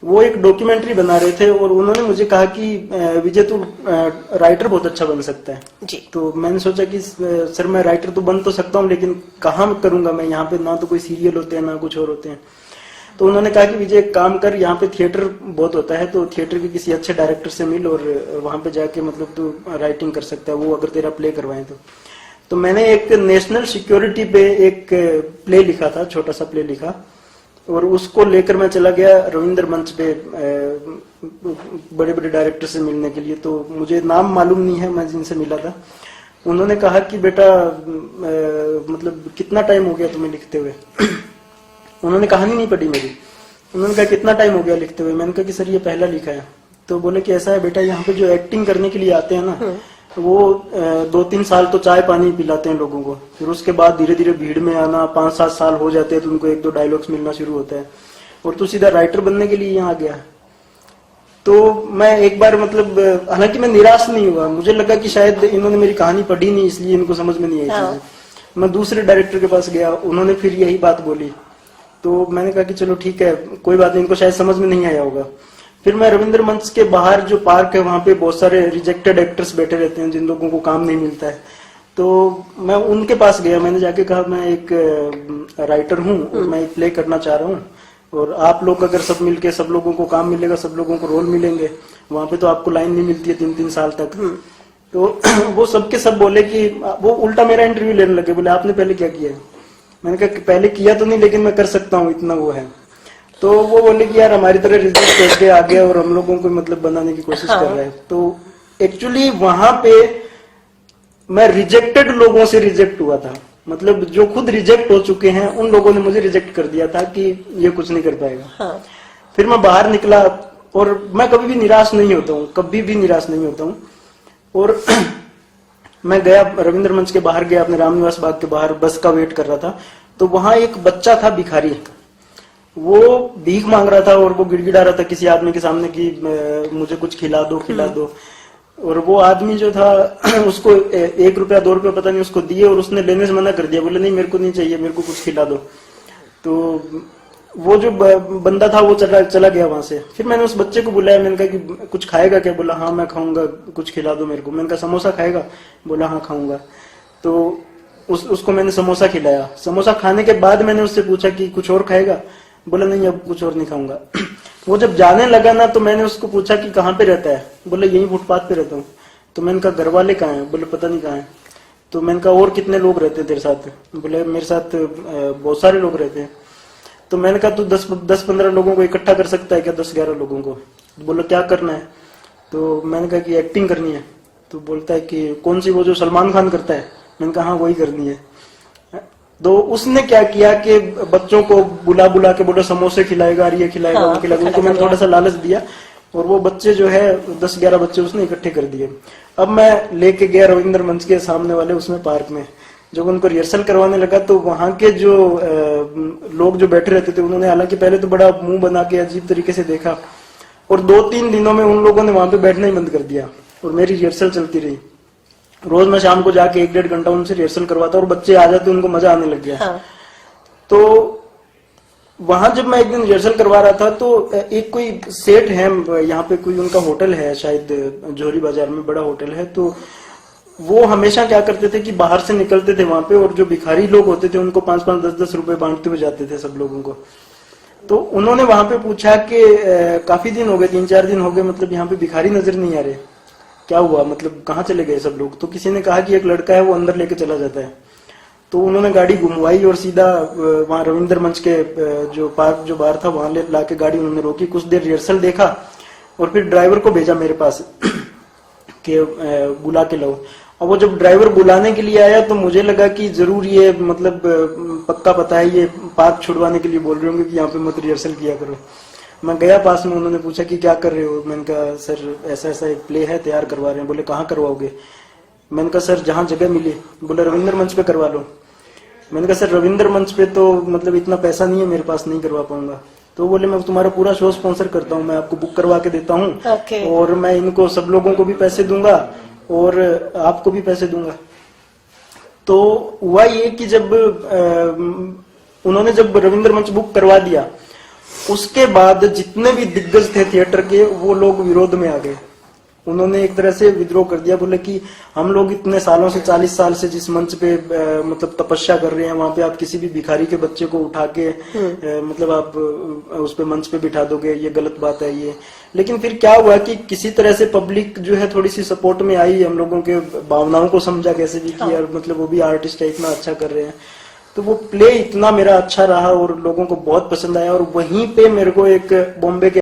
वो एक डॉक्यूमेंट्री बना रहे थे और उन्होंने मुझे कहा कि विजय तू राइटर बहुत अच्छा बन सकता है जी। तो मैंने सोचा कि सर मैं राइटर तो बन तो सकता हूँ लेकिन कहाँ करूंगा मैं, यहाँ पे ना तो कोई सीरियल होते हैं ना कुछ और होते हैं। तो उन्होंने कहा कि विजय एक काम कर, यहाँ पे थिएटर बहुत होता है तो थिएटर के किसी अच्छे डायरेक्टर से मिल और वहां पे जाके मतलब तू राइटिंग कर सकता है, वो अगर तेरा प्ले करवाएं तो मैंने एक नेशनल सिक्योरिटी पे एक प्ले लिखा था, छोटा सा प्ले लिखा और उसको लेकर मैं चला गया रविंद्र मंच पे बड़े बड़े डायरेक्टर से मिलने के लिए। तो मुझे नाम मालूम नहीं है मैं जिनसे मिला था। उन्होंने कहा कि बेटा मतलब कितना टाइम हो गया तुम्हें लिखते हुए उन्होंने कहानी नहीं पढ़ी मेरी। उन्होंने कहा कितना टाइम हो गया लिखते हुए, मैंने कहा कि सर ये पहला लिखा है। तो बोले कि ऐसा है बेटा, यहाँ पे जो एक्टिंग करने के लिए आते हैं ना वो 2-3 साल तो चाय पानी पिलाते हैं लोगों को, फिर उसके बाद धीरे धीरे भीड़ में आना 5-7 साल हो जाते हैं तो उनको 1-2 डायलॉग्स मिलना शुरू होता है और तू सीधा राइटर बनने के लिए यहाँ आ गया। तो मैं एक बार मतलब हालांकि मैं निराश नहीं हुआ, मुझे लगा कि शायद इन्होंने मेरी कहानी पढ़ी नहीं इसलिए इनको समझ में नहीं आई चीजें। मैं दूसरे डायरेक्टर के पास गया, उन्होंने फिर यही बात बोली तो मैंने कहा कि चलो ठीक है कोई बात नहीं, इनको शायद समझ में नहीं आया होगा। फिर मैं रविंद्र मंच के बाहर जो पार्क है वहां पे बहुत सारे रिजेक्टेड एक्टर्स बैठे रहते हैं जिन लोगों को काम नहीं मिलता है, तो मैं उनके पास गया। मैंने जाके कहा मैं एक राइटर हूँ और मैं एक प्ले करना चाह रहा हूँ और आप लोग अगर सब मिलके सब लोगों को काम मिलेगा, सब लोगों को रोल मिलेंगे, वहां पे तो आपको लाइन नहीं मिलती है 3-3 साल तक। तो वो सबके सब बोले कि वो उल्टा मेरा इंटरव्यू लेने लगे, बोले आपने पहले क्या किया है? मैंने कहा पहले किया तो नहीं लेकिन मैं कर सकता हूँ इतना वो है। तो वो बोले कि यार हमारी तरह रिजेक्ट करके आ गया और हम लोगों को मतलब बनाने की कोशिश कर रहा है। तो एक्चुअली वहां पे मैं रिजेक्टेड लोगों से रिजेक्ट हुआ था, मतलब जो खुद रिजेक्ट हो चुके हैं उन लोगों ने मुझे रिजेक्ट कर दिया था कि ये कुछ नहीं कर पाएगा। फिर मैं बाहर निकला और मैं कभी भी निराश नहीं होता हूँ, कभी भी निराश नहीं होता हूँ। और मैं गया रविंद्र मंच के बाहर गया, अपने रामनिवास बाग के बाहर बस का वेट कर रहा था तो वहां एक बच्चा था भिखारी, वो भीख मांग रहा था और वो गिड़गिड़ा रहा था किसी आदमी के सामने कि मुझे कुछ खिला दो खिला दो। और वो आदमी जो था उसको 1 रुपया 2 रुपया पता नहीं उसको दिए और उसने लेने से मना कर दिया, बोले नहीं मेरे को नहीं चाहिए, मेरे को कुछ खिला दो। तो वो जो बंदा था वो चला गया वहां से। फिर मैंने उस बच्चे को बुलाया, मैंने कहा कि कुछ खाएगा क्या? बोला हाँ मैं खाऊंगा, कुछ खिला दो मेरे को। मैंने कहा समोसा खाएगा? बोला हाँ खाऊंगा। तो उसको मैंने समोसा खिलाया। समोसा खाने के बाद मैंने उससे पूछा कि कुछ और खाएगा? बोला नहीं अब कुछ और नहीं खाऊंगा। वो जब जाने लगा ना तो मैंने उसको पूछा कि कहाँ पे रहता है? बोले यही फुटपाथ पे रहता हूँ। तो मैंने कहा घर वाले कहाँ हैं? बोले पता नहीं कहाँ है। तो मैंने कहा और कितने लोग रहते हैं तेरे साथ? बोले मेरे साथ बहुत सारे लोग रहते हैं। तो मैंने कहा तू 10-15 लोगों को इकट्ठा कर सकता है क्या? 10-11 लोगों को। बोलो क्या करना है? तो मैंने कहा कि एक्टिंग करनी है। तो बोलता है कि कौन सी, वो जो सलमान खान करता है? मैंने कहा हाँ वही करनी है। तो उसने क्या किया कि बच्चों को बुला बुला के बोला समोसे खिलाएगा, ये खिलाएगा, वो खिलाएगा। उनको मैंने थोड़ा सा लालच दिया और वो बच्चे जो है 10-11 बच्चे उसने इकट्ठे कर दिए। अब मैं लेके गया रविंद्र मंच के सामने वाले उसमें पार्क में, जब उनको रिहर्सल करवाने लगा तो वहां के जो लोग जो बैठे रहते थे उन्होंने हालांकि पहले तो बड़ा मुंह बना के अजीब तरीके से देखा और 2-3 दिनों में उन लोगों ने वहां पे बैठना ही बंद कर दिया और मेरी रिहर्सल चलती रही। रोज मैं शाम को जाके 1-1.5 घंटा उनसे रिहर्सल करवाता और बच्चे आ जाते, उनको मजा आने लग गया। तो वहां जब मैं एक दिन रिहर्सल करवा रहा था तो एक कोई सेठ है यहाँ पे, कोई उनका होटल है शायद जोहरी बाजार में, बड़ा होटल है। तो वो हमेशा क्या करते थे कि बाहर से निकलते थे वहां पे और जो भिखारी लोग होते थे उनको 5-5, 10-10 रुपए बांटते हुए जाते थे सब लोगों को। तो उन्होंने वहां पे पूछा कि काफी दिन हो गए, 3-4 दिन हो गए, मतलब यहाँ पे भिखारी नजर नहीं आ रहे, क्या हुआ, मतलब कहाँ चले गए सब लोग? तो किसी ने कहा कि एक लड़का है वो अंदर लेके चला जाता है। तो उन्होंने गाड़ी घुमवाई और सीधा वहां रविंद्र मंच के जो पार्क जो बार था वहां ले ला के गाड़ी उन्होंने रोकी, कुछ देर रिहर्सल देखा और फिर ड्राइवर को भेजा मेरे पास कि बुला के लाओ। और वो जब ड्राइवर बुलाने के लिए आया तो मुझे लगा कि जरूर ये मतलब पक्का पता है, ये पार्क छुड़वाने के लिए बोल रहे होंगे कि यहाँ पे मत रिहर्सल किया करो। मैं गया पास में, उन्होंने पूछा कि क्या कर रहे हो? मैंने कहा सर ऐसा ऐसा एक प्ले है, तैयार करवा रहे हैं। बोले कहाँ करवाओगे? मैंने कहा सर जहाँ जगह मिले। बोले रविंद्र मंच पे करवा लो। मैंने कहा सर रविंद्र मंच पे तो मतलब इतना पैसा नहीं है मेरे पास, नहीं करवा पाऊंगा। तो बोले मैं तुम्हारा पूरा शो स्पॉन्सर करता हूँ, मैं आपको बुक करवा के देता हूँ और मैं इनको सब लोगों को भी पैसे दूंगा और आपको भी पैसे दूंगा। तो हुआ ये कि जब उन्होंने जब रविंद्र मंच बुक करवा दिया उसके बाद जितने भी दिग्गज थे थिएटर के वो लोग विरोध में आ गए। उन्होंने एक तरह से विद्रोह कर दिया, बोले कि हम लोग इतने सालों से 40 साल से जिस मंच पे मतलब तपस्या कर रहे हैं, वहां पे आप किसी भी भिखारी के बच्चे को उठा के मतलब आप उस पे मंच पे बिठा दोगे, ये गलत बात है ये। लेकिन फिर क्या हुआ कि किसी तरह से पब्लिक जो है थोड़ी सी सपोर्ट में आई, हम लोगों के भावनाओं को समझा कैसे भी कि यार मतलब वो भी आर्टिस्ट है, इतना अच्छा कर रहे हैं। तो वो प्ले इतना मेरा अच्छा रहा और लोगों को बहुत पसंद आया। और वहीं पे मेरे को एक बॉम्बे के